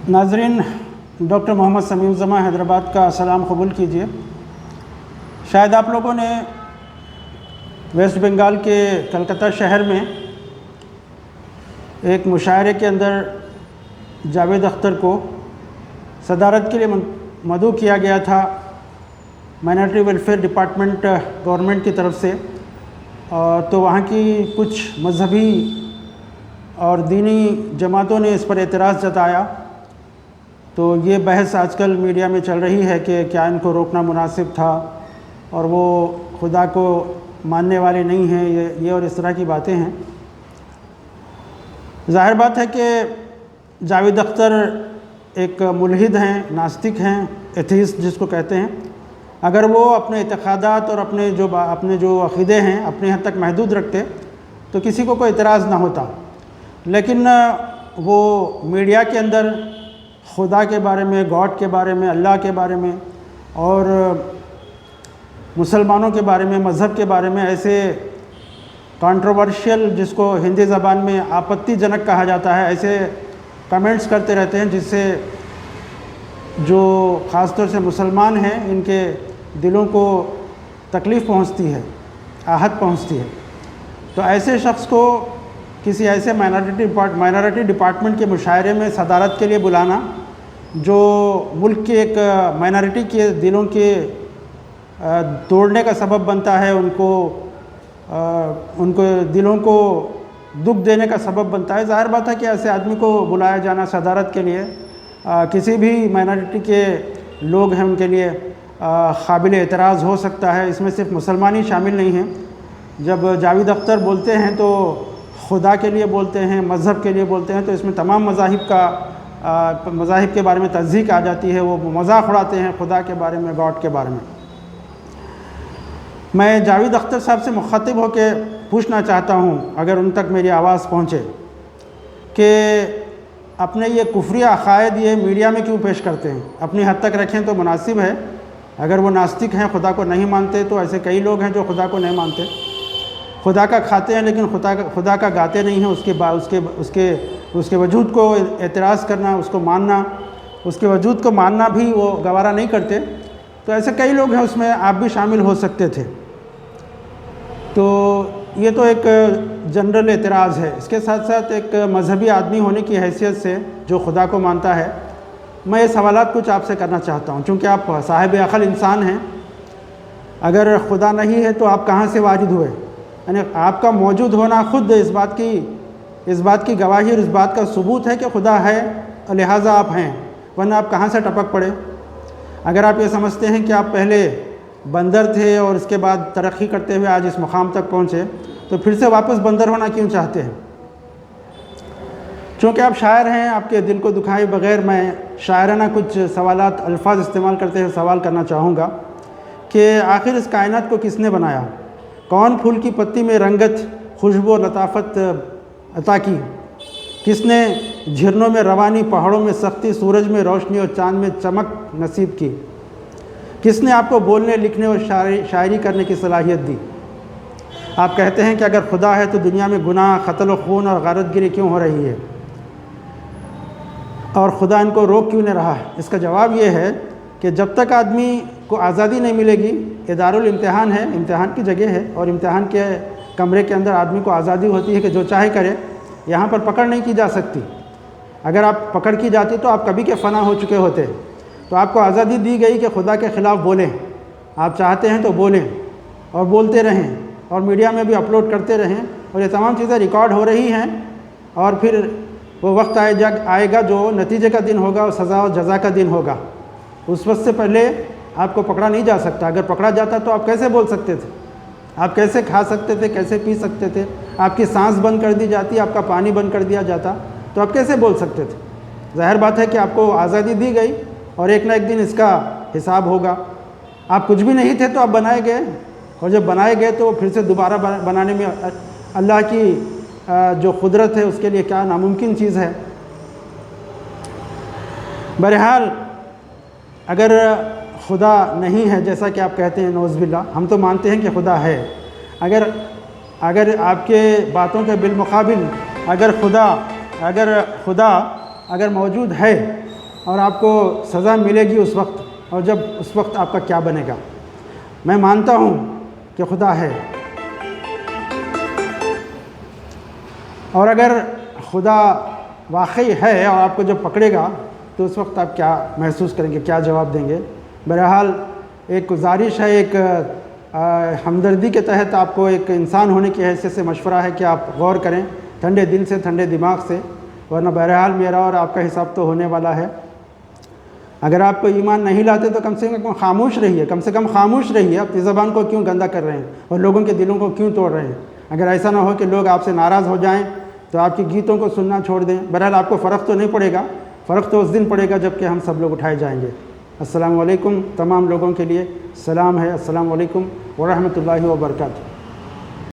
ناظرین، ڈاکٹر محمد سمیع الزماں حیدرآباد کا سلام قبول کیجیے۔ شاید آپ لوگوں نے ویسٹ بنگال کے کلکتہ شہر میں ایک مشاعرے کے اندر جاوید اختر کو صدارت کے لیے مدعو کیا گیا تھا مائنارٹی ویلفیئر ڈپارٹمنٹ گورنمنٹ کی طرف سے، تو وہاں کی کچھ مذہبی اور دینی جماعتوں نے اس پر اعتراض جتایا۔ تو یہ بحث آج کل میڈیا میں چل رہی ہے کہ کیا ان کو روکنا مناسب تھا اور وہ خدا کو ماننے والے نہیں ہیں، یہ اور اس طرح کی باتیں ہیں۔ ظاہر بات ہے کہ جاوید اختر ایک ملحد ہیں، ناستک ہیں، ایتھیسٹ جس کو کہتے ہیں۔ اگر وہ اپنے اعتقادات اور اپنے جو عقیدے ہیں اپنے حد تک محدود رکھتے تو کسی کو کوئی اعتراض نہ ہوتا، لیکن وہ میڈیا کے اندر خدا کے بارے میں، گاڈ کے بارے میں، اللہ کے بارے میں اور مسلمانوں کے بارے میں، مذہب کے بارے میں ایسے کانٹروورشل، جس کو ہندی زبان میں آپتی جنک کہا جاتا ہے، ایسے کمنٹس کرتے رہتے ہیں جس سے جو خاص طور سے مسلمان ہیں ان کے دلوں کو تکلیف پہنچتی ہے، آہت پہنچتی ہے۔ تو ایسے شخص کو کسی ایسے مائنارٹی ڈپارٹمنٹ کے مشاعرے میں صدارت کے لیے بلانا جو ملک کے ایک مائنارٹی کے دلوں کے توڑنے کا سبب بنتا ہے، ان کو دلوں کو دکھ دینے کا سبب بنتا ہے، ظاہر بات ہے کہ ایسے آدمی کو بلایا جانا صدارت کے لیے کسی بھی مائنارٹی کے لوگ ہیں ان کے لیے قابل اعتراض ہو سکتا ہے۔ اس میں صرف مسلمان ہی شامل نہیں ہیں۔ جب جاوید اختر بولتے ہیں تو خدا کے لیے بولتے ہیں، مذہب کے لیے بولتے ہیں، تو اس میں تمام مذاہب کے بارے میں تذہیق آ جاتی ہے، وہ مذاق اڑاتے ہیں خدا کے بارے میں، گاڈ کے بارے میں۔ میں جاوید اختر صاحب سے مخاطب ہو کے پوچھنا چاہتا ہوں، اگر ان تک میری آواز پہنچے، کہ اپنے یہ کفری عقائد یہ میڈیا میں کیوں پیش کرتے ہیں؟ اپنی حد تک رکھیں تو مناسب ہے۔ اگر وہ ناستک ہیں، خدا کو نہیں مانتے، تو ایسے کئی لوگ ہیں جو خدا کو نہیں مانتے، خدا کا کھاتے ہیں لیکن خدا کا گاتے نہیں ہیں۔ اس کے وجود کو اعتراض کرنا، اس کو ماننا، اس کے وجود کو ماننا بھی وہ گوارا نہیں کرتے۔ تو ایسے کئی لوگ ہیں، اس میں آپ بھی شامل ہو سکتے تھے۔ تو یہ تو ایک جنرل اعتراض ہے۔ اس کے ساتھ ساتھ ایک مذہبی آدمی ہونے کی حیثیت سے جو خدا کو مانتا ہے، میں یہ سوالات کچھ آپ سے کرنا چاہتا ہوں، چونکہ آپ صاحب عقل انسان ہیں۔ اگر خدا نہیں ہے تو آپ کہاں سے واجد ہوئے؟ یعنی آپ کا موجود ہونا خود اس بات کی گواہی اور اس بات کا ثبوت ہے کہ خدا ہے، لہٰذا آپ ہیں، ورنہ آپ کہاں سے ٹپک پڑے؟ اگر آپ یہ سمجھتے ہیں کہ آپ پہلے بندر تھے اور اس کے بعد ترقی کرتے ہوئے آج اس مقام تک پہنچے، تو پھر سے واپس بندر ہونا کیوں چاہتے ہیں؟ چونکہ آپ شاعر ہیں، آپ کے دل کو دکھائے بغیر میں شاعرانہ کچھ سوالات، الفاظ استعمال کرتے ہوئے سوال کرنا چاہوں گا کہ آخر اس کائنات کو کس نے بنایا؟ کون پھول کی پتی میں رنگت، خوشبو و لطافت عطا کی؟ کس نے جھرنوں میں روانی، پہاڑوں میں سختی، سورج میں روشنی اور چاند میں چمک نصیب کی؟ کس نے آپ کو بولنے، لکھنے اور شاعری کرنے کی صلاحیت دی؟ آپ کہتے ہیں کہ اگر خدا ہے تو دنیا میں گناہ، قتل و خون اور غارت گری کیوں ہو رہی ہے، اور خدا ان کو روک کیوں نہیں رہا ہے؟ اس کا جواب یہ ہے کہ جب تک آدمی کو آزادی نہیں ملے گی، یہ دارالامتحان ہے، امتحان کی جگہ ہے، اور امتحان کے کمرے کے اندر آدمی کو آزادی ہوتی ہے کہ جو چاہے کرے، یہاں پر پکڑ نہیں کی جا سکتی۔ اگر آپ پکڑ کی جاتی تو آپ کبھی کے فنا ہو چکے ہوتے۔ تو آپ کو آزادی دی گئی کہ خدا کے خلاف بولیں، آپ چاہتے ہیں تو بولیں اور بولتے رہیں، اور میڈیا میں بھی اپلوڈ کرتے رہیں، اور یہ تمام چیزیں ریکارڈ ہو رہی ہیں، اور پھر وہ وقت آئے گا جو نتیجے کا دن ہوگا اور سزا و جزا کا دن ہوگا۔ اس وقت سے پہلے آپ کو پکڑا نہیں جا سکتا۔ اگر پکڑا جاتا تو آپ کیسے بول سکتے تھے؟ آپ کیسے کھا سکتے تھے؟ کیسے پی سکتے تھے؟ آپ کی سانس بند کر دی جاتی، آپ کا پانی بند کر دیا جاتا، تو آپ کیسے بول سکتے تھے؟ ظاہر بات ہے کہ آپ کو آزادی دی گئی، اور ایک نہ ایک دن اس کا حساب ہوگا۔ آپ کچھ بھی نہیں تھے تو آپ بنائے گئے، اور جب بنائے گئے تو پھر سے دوبارہ بنانے میں اللہ کی جو قدرت ہے اس کے لیے کیا ناممکن چیز ہے۔ بہرحال اگر خدا نہیں ہے جیسا کہ آپ کہتے ہیں، نعوذ باللہ، ہم تو مانتے ہیں کہ خدا ہے۔ اگر آپ کے باتوں کے بالمقابل اگر خدا موجود ہے اور آپ کو سزا ملے گی اس وقت، اور جب اس وقت آپ کا کیا بنے گا۔ میں مانتا ہوں کہ خدا ہے، اور اگر خدا واقعی ہے اور آپ کو جب پکڑے گا تو اس وقت آپ کیا محسوس کریں گے، کیا جواب دیں گے؟ بہرحال ایک گزارش ہے، ایک ہمدردی کے تحت آپ کو ایک انسان ہونے کی حیثیت سے مشورہ ہے کہ آپ غور کریں ٹھنڈے دل سے، ٹھنڈے دماغ سے، ورنہ بہرحال میرا اور آپ کا حساب تو ہونے والا ہے۔ اگر آپ کو ایمان نہیں لاتے تو کم سے کم خاموش رہیے، کم سے کم خاموش رہیے۔ اپنی زبان کو کیوں گندا کر رہے ہیں اور لوگوں کے دلوں کو کیوں توڑ رہے ہیں؟ اگر ایسا نہ ہو کہ لوگ آپ سے ناراض ہو جائیں تو آپ کی گیتوں کو سننا چھوڑ دیں۔ بہرحال آپ کو فرق تو نہیں پڑے گا، فرق تو اس دن پڑے گا جب کہ ہم سب لوگ اٹھائے جائیں گے۔ السلام علیکم تمام لوگوں کے لیے سلام ہے، السلام علیکم ورحمۃ اللہ وبرکاتہ۔